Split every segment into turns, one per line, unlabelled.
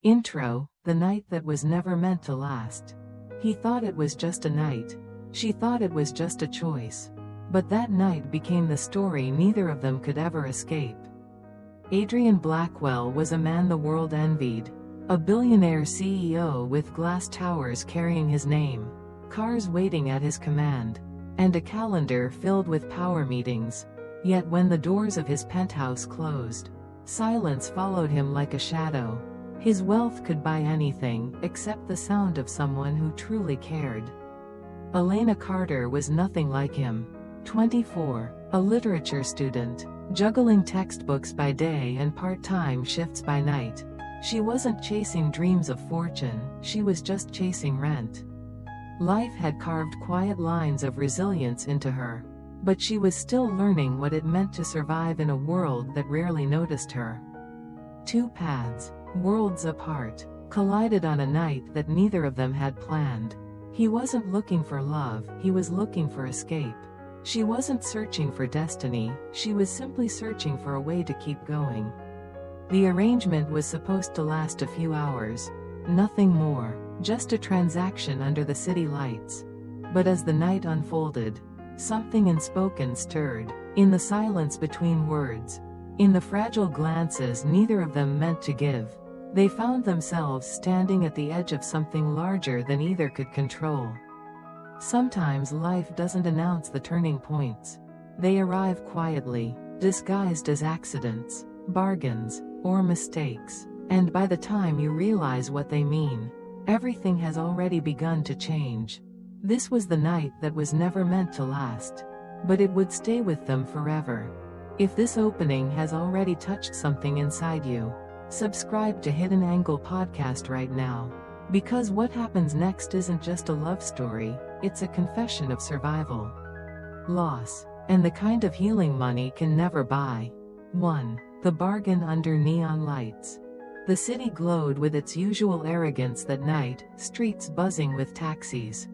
Intro, the night that was never meant to last. He thought it was just a night. She thought it was just a choice. But that night became the story neither of them could ever escape. Adrian Blackwell was a man the world envied. A billionaire CEO with glass towers carrying his name, cars waiting at his command, and a calendar filled with power meetings. Yet when the doors of his penthouse closed, silence followed him like a shadow. His wealth could buy anything except the sound of someone who truly cared. Elena Carter was nothing like him. 24, a literature student, juggling textbooks by day and part-time shifts by night. She wasn't chasing dreams of fortune, she was just chasing rent. Life had carved quiet lines of resilience into her. But she was still learning what it meant to survive in a world that rarely noticed her. Two paths, worlds apart, collided on a night that neither of them had planned. He wasn't looking for love, he was looking for escape. She wasn't searching for destiny, she was simply searching for a way to keep going. The arrangement was supposed to last a few hours. Nothing more, just a transaction under the city lights. But as the night unfolded, something unspoken stirred, in the silence between words, in the fragile glances neither of them meant to give. They found themselves standing at the edge of something larger than either could control. Sometimes life doesn't announce the turning points. They arrive quietly, disguised as accidents, bargains, or mistakes. And by the time you realize what they mean, everything has already begun to change. This was the night that was never meant to last. But it would stay with them forever. If this opening has already touched something inside you, subscribe to Hidden Angle Podcast right now. Because what happens next isn't just a love story, it's a confession of survival, loss, and the kind of healing money can never buy. 1. The bargain under neon lights. The city glowed with its usual arrogance that night, streets buzzing with taxis.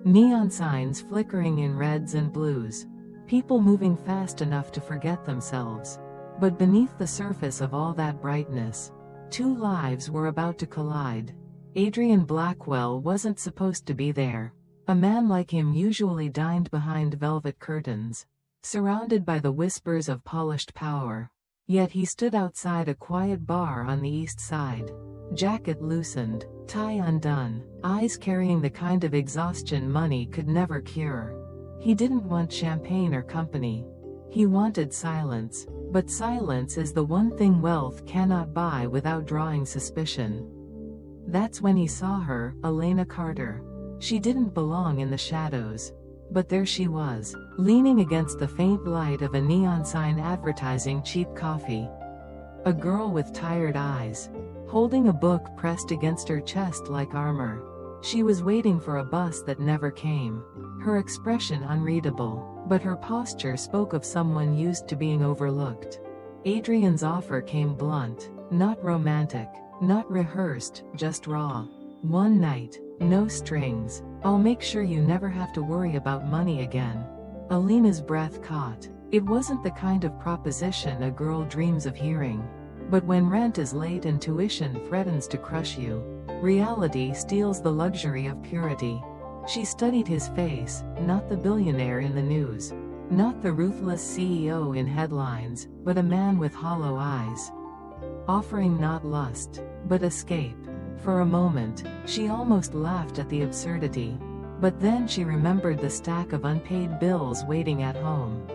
Neon signs flickering in reds and blues. People moving fast enough to forget themselves. But beneath the surface of all that brightness, two lives were about to collide. Adrian Blackwell wasn't supposed to be there. A man like him usually dined behind velvet curtains, surrounded by the whispers of polished power. Yet he stood outside a quiet bar on the east side. Jacket loosened, tie undone, eyes carrying the kind of exhaustion money could never cure. He didn't want champagne or company. He wanted silence, but silence is the one thing wealth cannot buy without drawing suspicion. That's when he saw her, Elena Carter. She didn't belong in the shadows. But there she was, leaning against the faint light of a neon sign advertising cheap coffee. A girl with tired eyes, holding a book pressed against her chest like armor. She was waiting for a bus that never came. Her expression unreadable, but her posture spoke of someone used to being overlooked. Adrian's offer came blunt, not romantic, not rehearsed, just raw. One night, no strings. I'll make sure you never have to worry about money again. Elena's breath caught. It wasn't the kind of proposition a girl dreams of hearing. But when rent is late and tuition threatens to crush you, reality steals the luxury of purity. She studied his face, not the billionaire in the news, not the ruthless CEO in headlines, but a man with hollow eyes, offering not lust, but escape. For a moment, she almost laughed at the absurdity. But then she remembered the stack of unpaid bills waiting at home.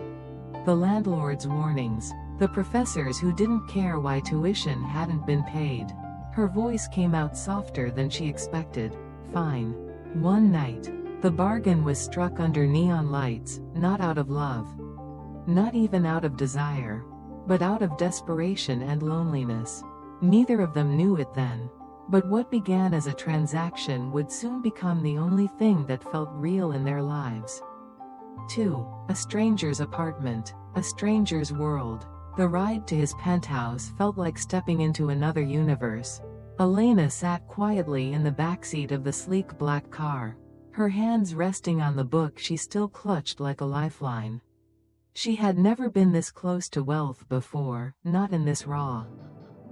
The landlord's warnings. The professors who didn't care why tuition hadn't been paid. Her voice came out softer than she expected. Fine. One night. The bargain was struck under neon lights, not out of love. Not even out of desire. But out of desperation and loneliness. Neither of them knew it then. But what began as a transaction would soon become the only thing that felt real in their lives. 2. A stranger's apartment, a stranger's world. The ride to his penthouse felt like stepping into another universe. Elena sat quietly in the backseat of the sleek black car, her hands resting on the book she still clutched like a lifeline. She had never been this close to wealth before, not in this raw,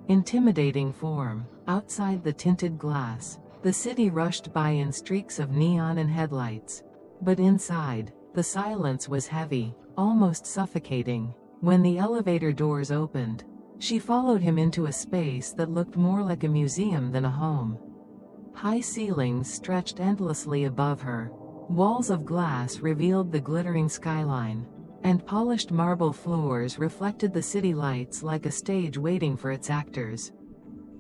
intimidating form. Outside the tinted glass, the city rushed by in streaks of neon and headlights. But inside, the silence was heavy, almost suffocating. When the elevator doors opened, she followed him into a space that looked more like a museum than a home. High ceilings stretched endlessly above her. Walls of glass revealed the glittering skyline, and polished marble floors reflected the city lights like a stage waiting for its actors.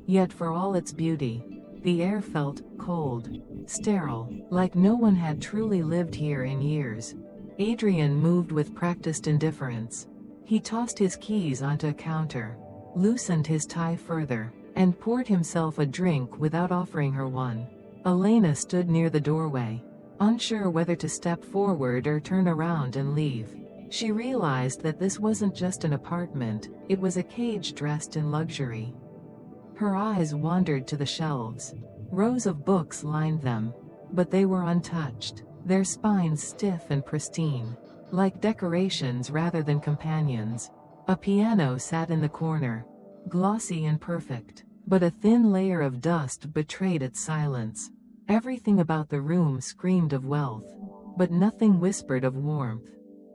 Yet for all its beauty, the air felt cold, sterile, like no one had truly lived here in years. Adrian moved with practiced indifference. He tossed his keys onto a counter, loosened his tie further, and poured himself a drink without offering her one. Elena stood near the doorway, unsure whether to step forward or turn around and leave. She realized that this wasn't just an apartment, it was a cage dressed in luxury. Her eyes wandered to the shelves. Rows of books lined them, but they were untouched, their spines stiff and pristine, like decorations rather than companions. A piano sat in the corner, glossy and perfect, but a thin layer of dust betrayed its silence. Everything about the room screamed of wealth, but nothing whispered of warmth.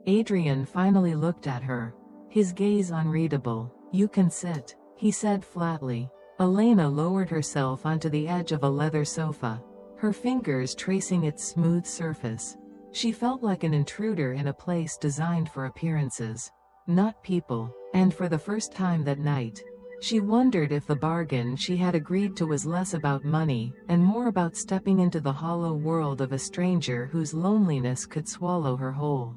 Adrian finally looked at her, his gaze unreadable. "You can sit," he said flatly. Elena lowered herself onto the edge of a leather sofa, her fingers tracing its smooth surface. She felt like an intruder in a place designed for appearances, not people, and for the first time that night, she wondered if the bargain she had agreed to was less about money and more about stepping into the hollow world of a stranger whose loneliness could swallow her whole.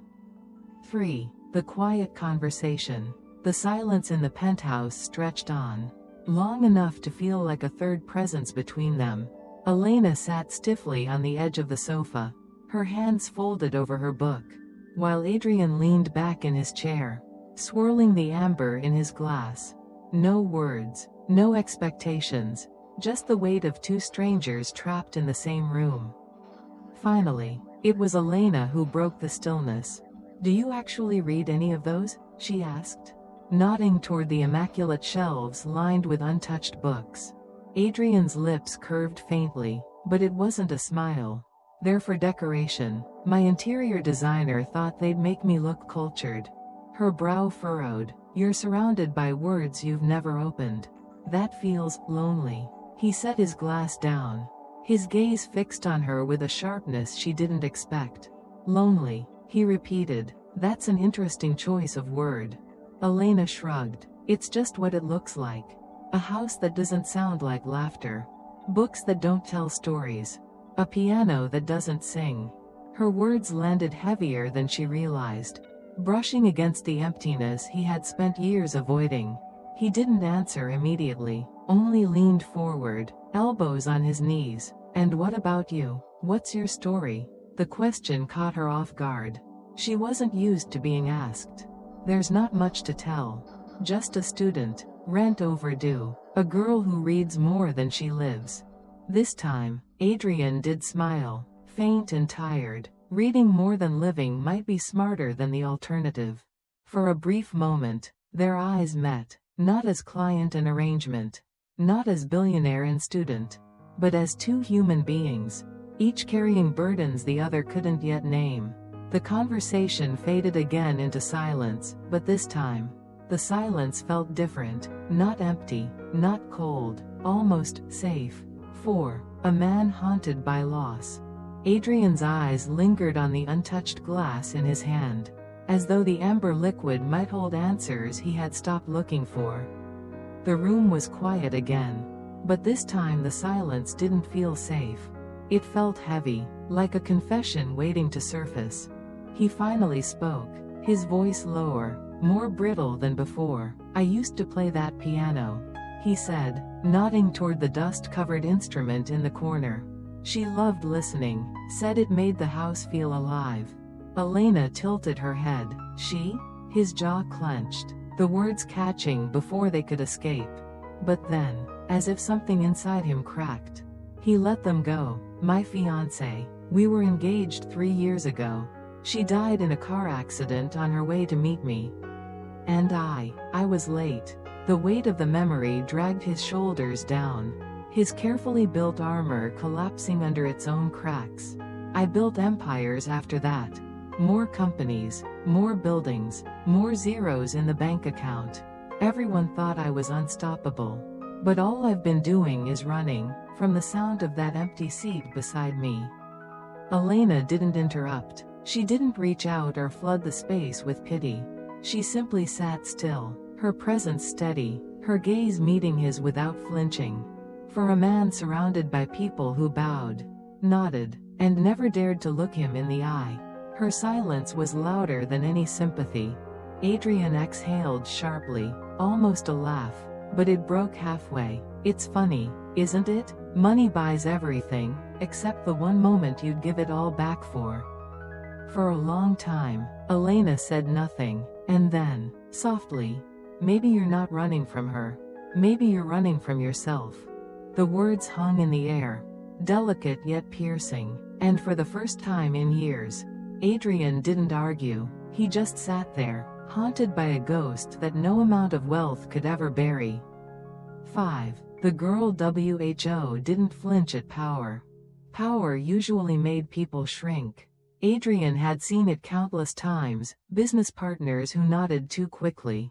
3. The quiet conversation. The silence in the penthouse stretched on, long enough to feel like a third presence between them. Elena sat stiffly on the edge of the sofa, her hands folded over her book, while Adrian leaned back in his chair, swirling the amber in his glass. No words, no expectations, just the weight of two strangers trapped in the same room. Finally, it was Elena who broke the stillness. "Do you actually read any of those?" she asked, nodding toward the immaculate shelves lined with untouched books. Adrian's lips curved faintly, but it wasn't a smile. "They're for decoration. My interior designer thought they'd make me look cultured." Her brow furrowed. "You're surrounded by words you've never opened. That feels lonely." He set his glass down, his gaze fixed on her with a sharpness she didn't expect. "Lonely," he repeated. "That's an interesting choice of word." Elena shrugged. "It's just what it looks like. A house that doesn't sound like laughter. Books that don't tell stories. A piano that doesn't sing." Her words landed heavier than she realized, brushing against the emptiness he had spent years avoiding. He didn't answer immediately, only leaned forward, elbows on his knees. "And what about you? What's your story?" The question caught her off guard. She wasn't used to being asked. "There's not much to tell. Just a student, rent overdue, a girl who reads more than she lives." This time, Adrian did smile, faint and tired. Reading more than living might be smarter than the alternative. For a brief moment, their eyes met, not as client and arrangement, not as billionaire and student, but as two human beings, each carrying burdens the other couldn't yet name. The conversation faded again into silence, but this time, the silence felt different, not empty, not cold, almost safe. 4. A man haunted by loss. Adrian's eyes lingered on the untouched glass in his hand, as though the amber liquid might hold answers he had stopped looking for. The room was quiet again, but this time the silence didn't feel safe. It felt heavy, like a confession waiting to surface. He finally spoke, his voice lower, more brittle than before. "I used to play that piano," he said, nodding toward the dust-covered instrument in the corner. "She loved listening, said it made the house feel alive." Elena tilted her head. "She?" His jaw clenched, the words catching before they could escape. But then, as if something inside him cracked, he let them go. "My fiancée. We were engaged 3 years ago. She died in a car accident on her way to meet me. And I was late." The weight of the memory dragged his shoulders down. his carefully built armor collapsing under its own cracks. I built empires after that. More companies, more buildings, more zeros in the bank account. Everyone thought I was unstoppable. But all I've been doing is running, from the sound of that empty seat beside me. Elena didn't interrupt. She didn't reach out or flood the space with pity. She simply sat still, her presence steady, her gaze meeting his without flinching. For a man surrounded by people who bowed, nodded, and never dared to look him in the eye, her silence was louder than any sympathy. Adrian exhaled sharply, almost a laugh, but it broke halfway. It's funny, isn't it? Money buys everything, except the one moment you'd give it all back for. For a long time, Elena said nothing, and then, softly, maybe you're not running from her. Maybe you're running from yourself. The words hung in the air, delicate yet piercing, and for the first time in years, Adrian didn't argue. He just sat there, haunted by a ghost that no amount of wealth could ever bury. 5. The girl WHO didn't flinch at power. Power usually made people shrink. Adrian had seen it countless times, business partners who nodded too quickly.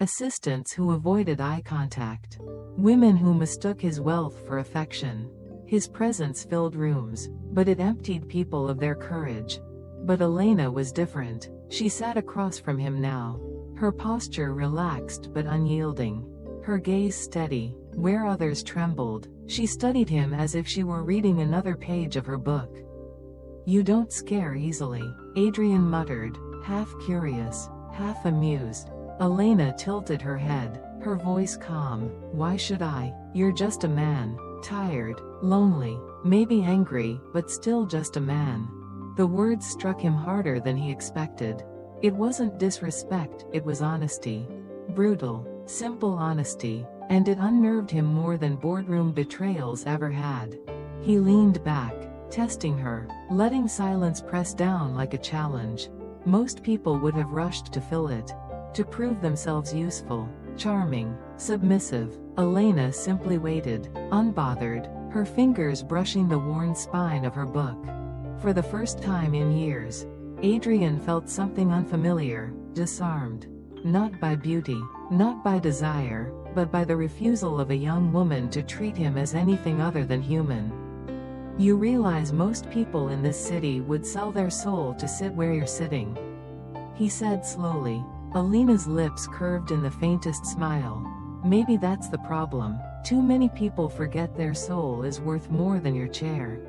Assistants who avoided eye contact. Women who mistook his wealth for affection. His presence filled rooms, but it emptied people of their courage. But Elena was different. She sat across from him now. Her posture relaxed but unyielding. Her gaze steady, where others trembled. She studied him as if she were reading another page of her book. "You don't scare easily," Adrian muttered, half curious, half amused. Elena tilted her head, her voice calm. "Why should I? You're just a man, tired, lonely, maybe angry, but still just a man." The words struck him harder than he expected. It wasn't disrespect, it was honesty. Brutal, simple honesty, and it unnerved him more than boardroom betrayals ever had. He leaned back, testing her, letting silence press down like a challenge. Most people would have rushed to fill it, to prove themselves useful, charming, submissive. Elena simply waited, unbothered, her fingers brushing the worn spine of her book. For the first time in years, Adrian felt something unfamiliar, disarmed. Not by beauty, not by desire, but by the refusal of a young woman to treat him as anything other than human. "You realize most people in this city would sell their soul to sit where you're sitting," he said slowly. Elena's lips curved in the faintest smile. "Maybe that's the problem. Too many people forget their soul is worth more than your chair."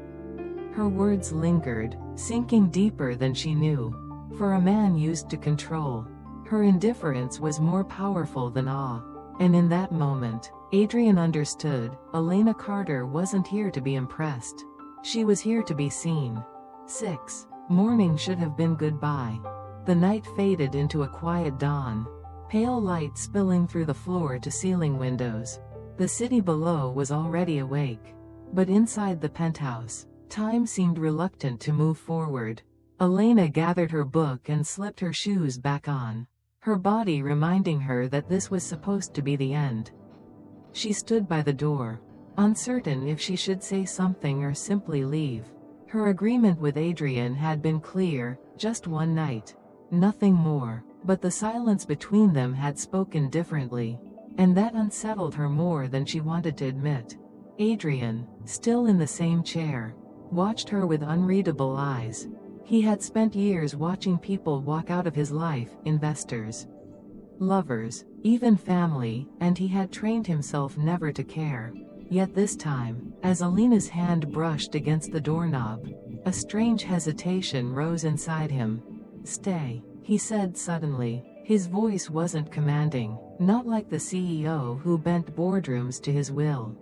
Her words lingered, sinking deeper than she knew. For a man used to control, her indifference was more powerful than awe. And in that moment, Adrian understood, Elena Carter wasn't here to be impressed. She was here to be seen. 6. Morning should have been goodbye. The night faded into a quiet dawn, pale light spilling through the floor-to-ceiling windows. The city below was already awake. But inside the penthouse, time seemed reluctant to move forward. Elena gathered her book and slipped her shoes back on, her body reminding her that this was supposed to be the end. She stood by the door, uncertain if she should say something or simply leave. Her agreement with Adrian had been clear, just one night. Nothing more, but the silence between them had spoken differently, and that unsettled her more than she wanted to admit. Adrian, still in the same chair, watched her with unreadable eyes. He had spent years watching people walk out of his life, investors, lovers, even family, and he had trained himself never to care. Yet this time, as Elena's hand brushed against the doorknob, a strange hesitation rose inside him. "Stay," he said suddenly. His voice wasn't commanding, not like the CEO who bent boardrooms to his will.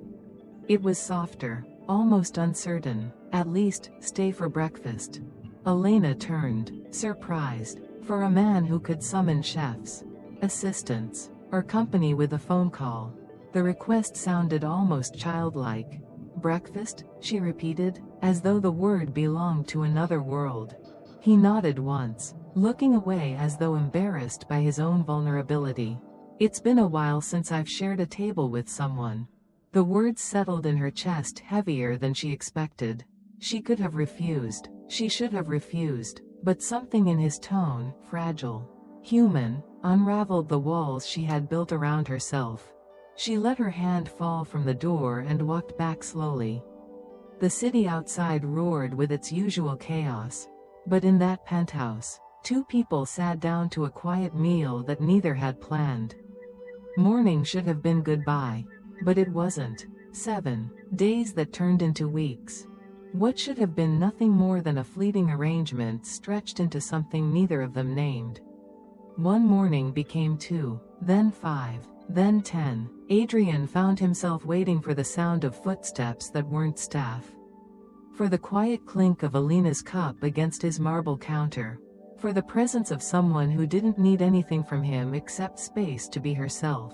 It was softer, almost uncertain. "At least, stay for breakfast." Elena turned, surprised. For a man who could summon chefs, assistants, or company with a phone call, the request sounded almost childlike. "Breakfast?" she repeated, as though the word belonged to another world. He nodded once, looking away as though embarrassed by his own vulnerability. "It's been a while since I've shared a table with someone." The words settled in her chest heavier than she expected. She could have refused. She should have refused. But something in his tone, fragile, human, unraveled the walls she had built around herself. She let her hand fall from the door and walked back slowly. The city outside roared with its usual chaos. But in that penthouse, two people sat down to a quiet meal that neither had planned. Morning should have been goodbye. But it wasn't. 7 days that turned into weeks. What should have been nothing more than a fleeting arrangement stretched into something neither of them named. One morning became 2, then 5, then 10. Adrian found himself waiting for the sound of footsteps that weren't staff. For the quiet clink of Alina's cup against his marble counter. For the presence of someone who didn't need anything from him except space to be herself.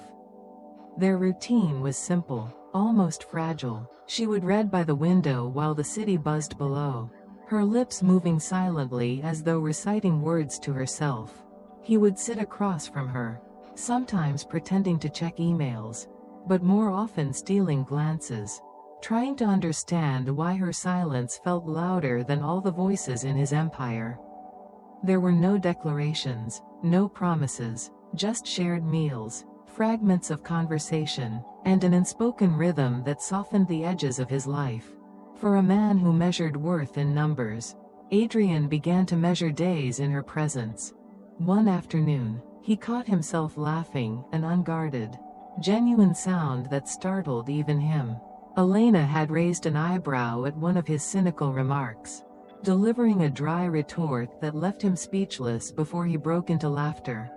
Their routine was simple, almost fragile. She would read by the window while the city buzzed below, her lips moving silently as though reciting words to herself. He would sit across from her, sometimes pretending to check emails, but more often stealing glances, trying to understand why her silence felt louder than all the voices in his empire. There were no declarations, no promises, just shared meals, fragments of conversation, and an unspoken rhythm that softened the edges of his life. For a man who measured worth in numbers, Adrian began to measure days in her presence. One afternoon, he caught himself laughing, an unguarded, genuine sound that startled even him. Elena had raised an eyebrow at one of his cynical remarks, delivering a dry retort that left him speechless before he broke into laughter.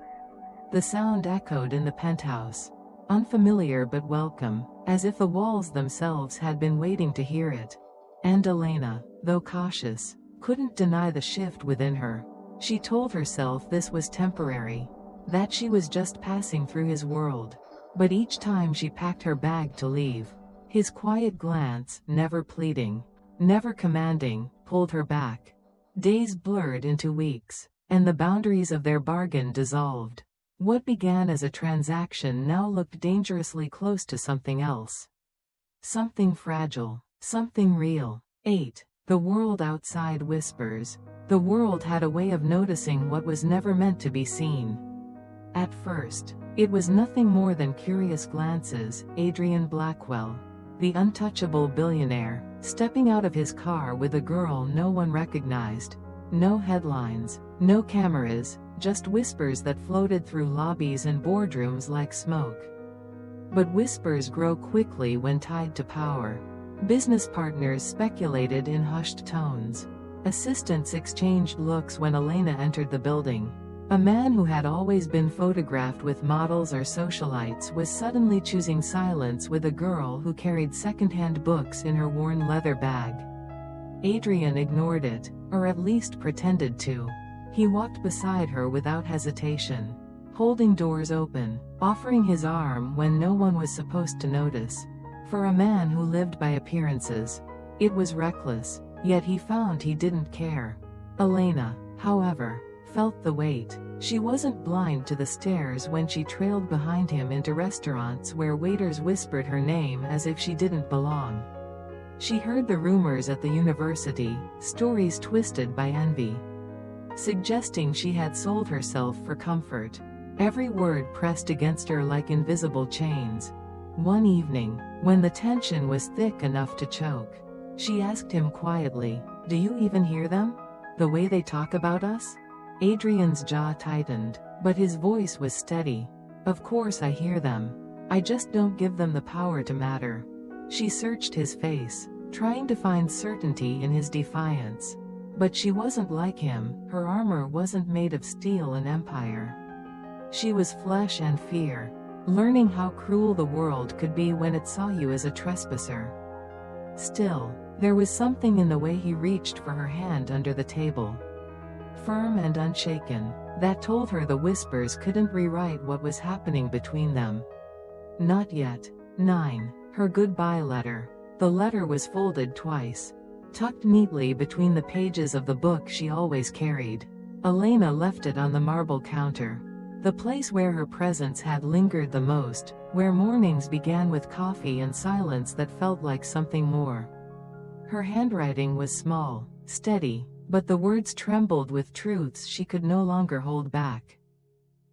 The sound echoed in the penthouse, unfamiliar but welcome, as if the walls themselves had been waiting to hear it. And Elena, though cautious, couldn't deny the shift within her. She told herself this was temporary, that she was just passing through his world. But each time she packed her bag to leave, his quiet glance, never pleading, never commanding, pulled her back. Days blurred into weeks, and the boundaries of their bargain dissolved. What began as a transaction now looked dangerously close to something else. Something fragile, something real. 8. The world outside whispers. The world had a way of noticing what was never meant to be seen. At first, it was nothing more than curious glances. Adrian Blackwell, the untouchable billionaire, stepping out of his car with a girl no one recognized. No headlines, no cameras, just whispers that floated through lobbies and boardrooms like smoke. But whispers grow quickly when tied to power. Business partners speculated in hushed tones. Assistants exchanged looks when Elena entered the building. A man who had always been photographed with models or socialites was suddenly choosing silence with a girl who carried second-hand books in her worn leather bag. Adrian ignored it, or at least pretended to. He walked beside her without hesitation, holding doors open, offering his arm when no one was supposed to notice. For a man who lived by appearances, it was reckless, yet he found he didn't care. Elena, however, felt the weight. She wasn't blind to the stares when she trailed behind him into restaurants where waiters whispered her name as if she didn't belong. She heard the rumors at the university, stories twisted by envy, suggesting she had sold herself for comfort. Every word pressed against her like invisible chains. One evening, when the tension was thick enough to choke, she asked him quietly, "Do you even hear them? The way they talk about us?" Adrian's jaw tightened, but his voice was steady. "Of course I hear them. I just don't give them the power to matter." She searched his face, trying to find certainty in his defiance. But she wasn't like him. Her armor wasn't made of steel and empire. She was flesh and fear, learning how cruel the world could be when it saw you as a trespasser. Still, there was something in the way he reached for her hand under the table, firm and unshaken, that told her the whispers couldn't rewrite what was happening between them. Not yet. 9. Her goodbye letter. The letter was folded twice, tucked neatly between the pages of the book she always carried. Elena left it on the marble counter, the place where her presence had lingered the most, where mornings began with coffee and silence that felt like something more. Her handwriting was small, steady, but the words trembled with truths she could no longer hold back.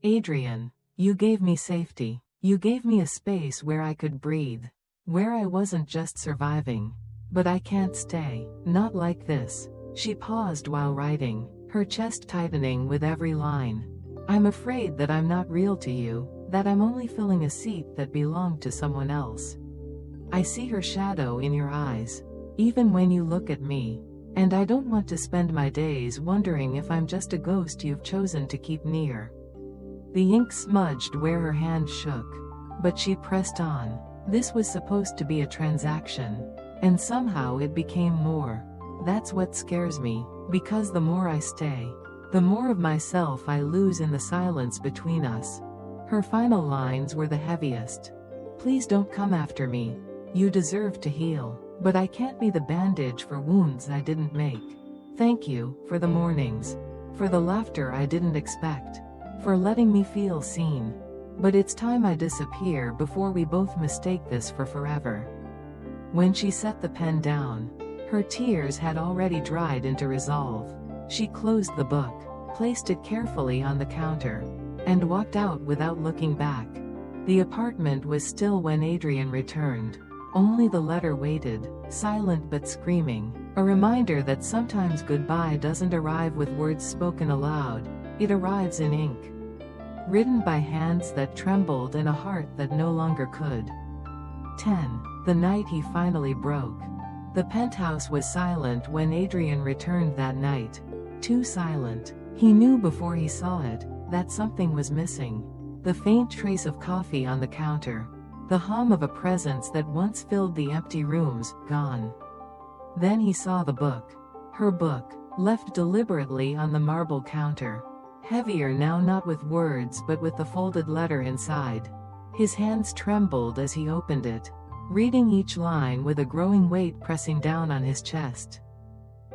Adrian, you gave me safety. You gave me a space where I could breathe, where I wasn't just surviving. But I can't stay, not like this. She paused while writing, her chest tightening with every line. I'm afraid that I'm not real to you, that I'm only filling a seat that belonged to someone else. I see her shadow in your eyes, even when you look at me, and I don't want to spend my days wondering if I'm just a ghost you've chosen to keep near. The ink smudged where her hand shook, but she pressed on. This was supposed to be a transaction, and somehow it became more. That's what scares me, because the more I stay, the more of myself I lose in the silence between us. Her final lines were the heaviest. Please don't come after me. You deserve to heal, but I can't be the bandage for wounds I didn't make. Thank you, for the mornings, for the laughter I didn't expect, for letting me feel seen. But it's time I disappear before we both mistake this for forever. When she set the pen down, her tears had already dried into resolve. She closed the book, placed it carefully on the counter, and walked out without looking back. The apartment was still when Adrian returned. Only the letter waited, silent but screaming, a reminder that sometimes goodbye doesn't arrive with words spoken aloud, it arrives in ink. Written by hands that trembled and a heart that no longer could. 10. The night he finally broke. The penthouse was silent when Adrian returned that night. Too silent. He knew before he saw it, that something was missing. The faint trace of coffee on the counter. The hum of a presence that once filled the empty rooms, gone. Then he saw the book. Her book, left deliberately on the marble counter. Heavier now, not with words but with the folded letter inside. His hands trembled as he opened it, reading each line with a growing weight pressing down on his chest.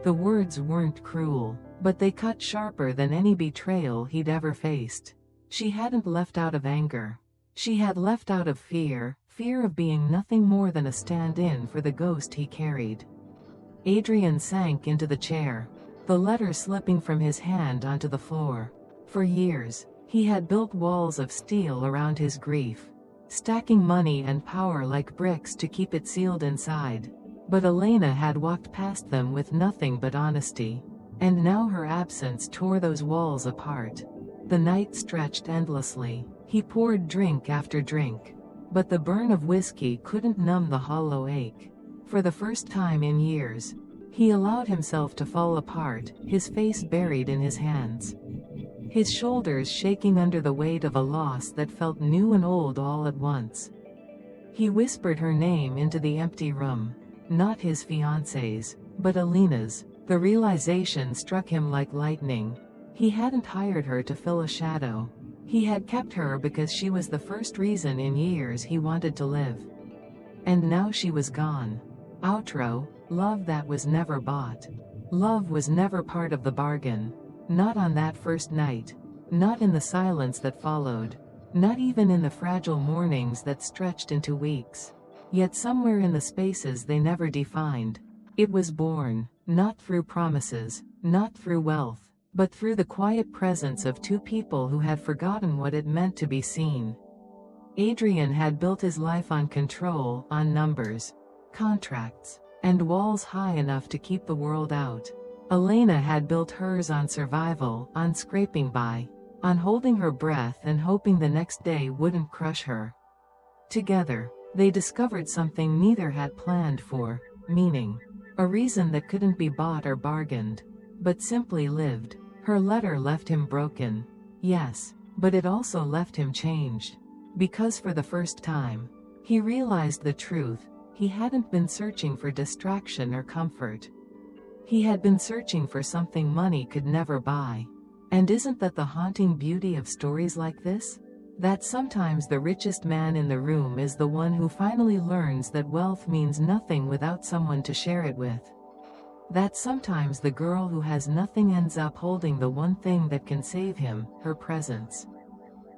The words weren't cruel, but they cut sharper than any betrayal he'd ever faced. She hadn't left out of anger. She had left out of fear, fear of being nothing more than a stand-in for the ghost he carried. Adrian sank into the chair, the letter slipping from his hand onto the floor. For years, he had built walls of steel around his grief, stacking money and power like bricks to keep it sealed inside. But Elena had walked past them with nothing but honesty, and now her absence tore those walls apart. The night stretched endlessly. He poured drink after drink, but the burn of whiskey couldn't numb the hollow ache. For the first time in years, he allowed himself to fall apart, his face buried in his hands. His shoulders shaking under the weight of a loss that felt new and old all at once. He whispered her name into the empty room, not his fiancée's, but Elena's. The realization struck him like lightning. He hadn't hired her to fill a shadow. He had kept her because she was the first reason in years he wanted to live. And now she was gone. Outro, love that was never bought. Love was never part of the bargain. Not on that first night. Not in the silence that followed. Not even in the fragile mornings that stretched into weeks. Yet somewhere in the spaces they never defined, it was born, not through promises, not through wealth, but through the quiet presence of two people who had forgotten what it meant to be seen. Adrian had built his life on control, on numbers, contracts, and walls high enough to keep the world out. Elena had built hers on survival, on scraping by, on holding her breath and hoping the next day wouldn't crush her. Together, they discovered something neither had planned for, meaning. A reason that couldn't be bought or bargained, but simply lived. Her letter left him broken. Yes, but it also left him changed. Because for the first time, he realized the truth. He hadn't been searching for distraction or comfort. He had been searching for something money could never buy. And isn't that the haunting beauty of stories like this? That sometimes the richest man in the room is the one who finally learns that wealth means nothing without someone to share it with. That sometimes the girl who has nothing ends up holding the one thing that can save him, her presence.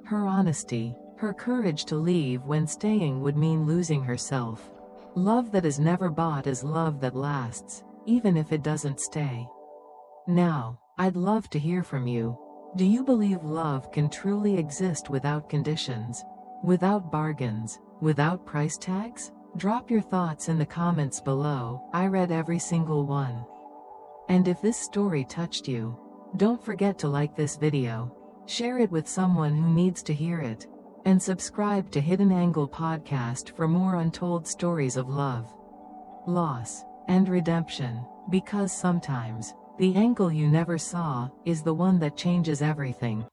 Her honesty. Her courage to leave when staying would mean losing herself. Love that is never bought is love that lasts, even if it doesn't stay. Now, I'd love to hear from you. Do you believe love can truly exist without conditions? Without bargains? Without price tags? Drop your thoughts in the comments below. I read every single one. And if this story touched you, don't forget to like this video, share it with someone who needs to hear it, and subscribe to Hidden Angle Podcast for more untold stories of love, loss, and redemption, because sometimes, the angle you never saw is the one that changes everything.